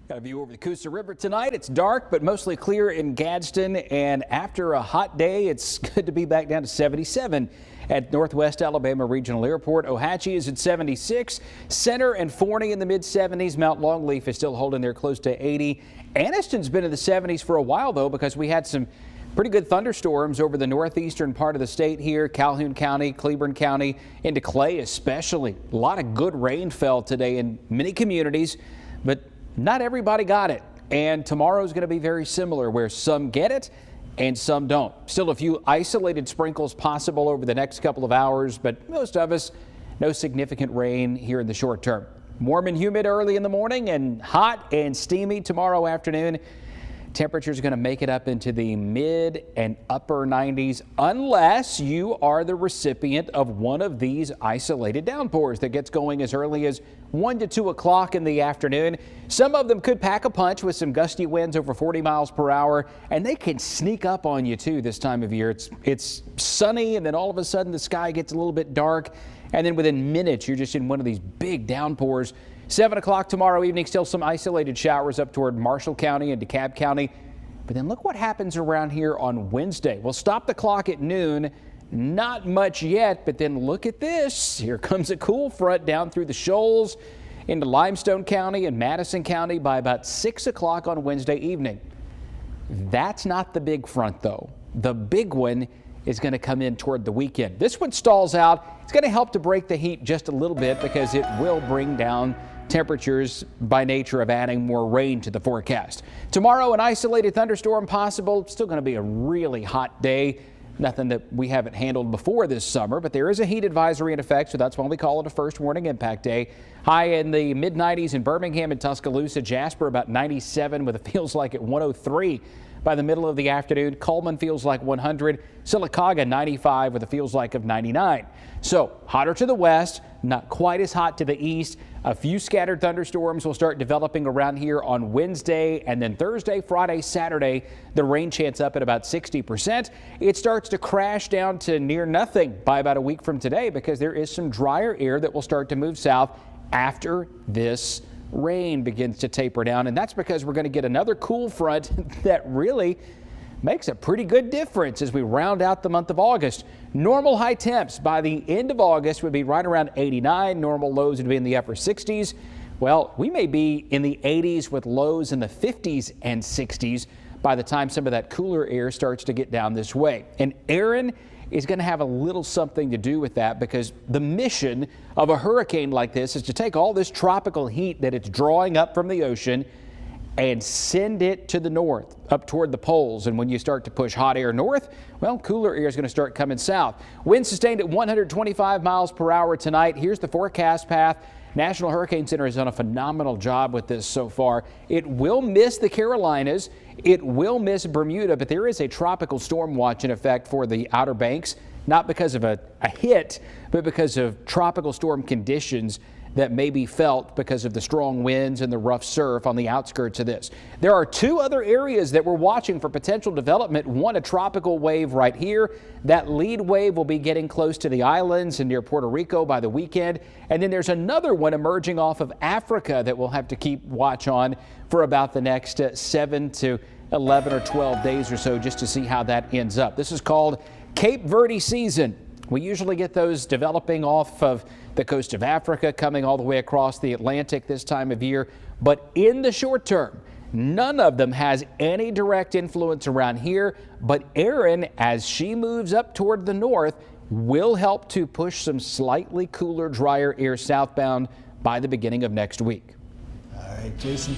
Got a view over the Coosa River tonight. It's dark, but mostly clear in Gadsden. And after a hot day, it's good to be back down to 77 at Northwest Alabama Regional Airport. Ohatchee is at 76. Center and Forney in the mid-70s. Mount Longleaf is still holding there close to 80. Anniston's been in the 70s for a while, though, because we had some pretty good thunderstorms over the northeastern part of the state here. Calhoun County, Cleburne County, into Clay especially. A lot of good rain fell today in many communities, but not everybody got it, and tomorrow is going to be very similar, where some get it and some don't. Still a few isolated sprinkles possible over the next couple of hours, but most of us, no significant rain here in the short term. Warm and humid early in the morning and hot and steamy tomorrow afternoon. Temperatures are going to make it up into the mid and upper 90s unless you are the recipient of one of these isolated downpours that gets going as early as 1 to 2 o'clock in the afternoon. Some of them could pack a punch with some gusty winds over 40 miles per hour, and they can sneak up on you too this time of year. It's sunny, and then all of a sudden the sky gets a little bit dark, and then within minutes you're just in one of these big downpours. 7 o'clock tomorrow evening, still some isolated showers up toward Marshall County and DeKalb County. But then look what happens around here on Wednesday. We'll stop the clock at noon. Not much yet, but then look at this. Here comes a cool front down through the Shoals into Limestone County and Madison County by about 6 o'clock on Wednesday evening. That's not the big front, though. The big one is going to come in toward the weekend. This one stalls out. It's going to help to break the heat just a little bit because it will bring down temperatures by nature of adding more rain to the forecast. Tomorrow, an isolated thunderstorm possible. Still going to be a really hot day. Nothing that we haven't handled before this summer, but there is a heat advisory in effect, so that's why we call it a first warning impact day. High in the mid-90s in Birmingham and Tuscaloosa. Jasper about 97 with it feels like at 103 by the middle of the afternoon. Coleman feels like 100. Sylacauga 95 with a feels like of 99. So hotter to the west, not quite as hot to the east. A few scattered thunderstorms will start developing around here on Wednesday, and then Thursday, Friday, Saturday, the rain chance up at about 60%. It starts to crash down to near nothing by about a week from today because there is some drier air that will start to move south after this rain begins to taper down, and that's because we're going to get another cool front that really makes a pretty good difference as we round out the month of August. Normal high temps by the end of August would be right around 89. Normal lows would be in the upper 60s. Well, we may be in the 80s with lows in the 50s and 60s by the time some of that cooler air starts to get down this way. And Aaron is going to have a little something to do with that, because the mission of a hurricane like this is to take all this tropical heat that it's drawing up from the ocean and send it to the north, up toward the poles. And when you start to push hot air north, well, cooler air is going to start coming south. Winds sustained at 125 miles per hour tonight. Here's the forecast path. National Hurricane Center has done a phenomenal job with this so far. It will miss the Carolinas. It will miss Bermuda, but there is a tropical storm watch in effect for the Outer Banks, not because of a hit, but because of tropical storm conditions that may be felt because of the strong winds and the rough surf on the outskirts of this. There are two other areas that we're watching for potential development. One, a tropical wave right here. That lead wave will be getting close to the islands and near Puerto Rico by the weekend. And then there's another one emerging off of Africa that we'll have to keep watch on for about the next 7 to 11 or 12 days or so, just to see how that ends up. This is called Cape Verde season. We usually get those developing off of the coast of Africa, coming all the way across the Atlantic this time of year. But in the short term, none of them has any direct influence around here. But Erin, as she moves up toward the north, will help to push some slightly cooler, drier air southbound by the beginning of next week. All right, Jason.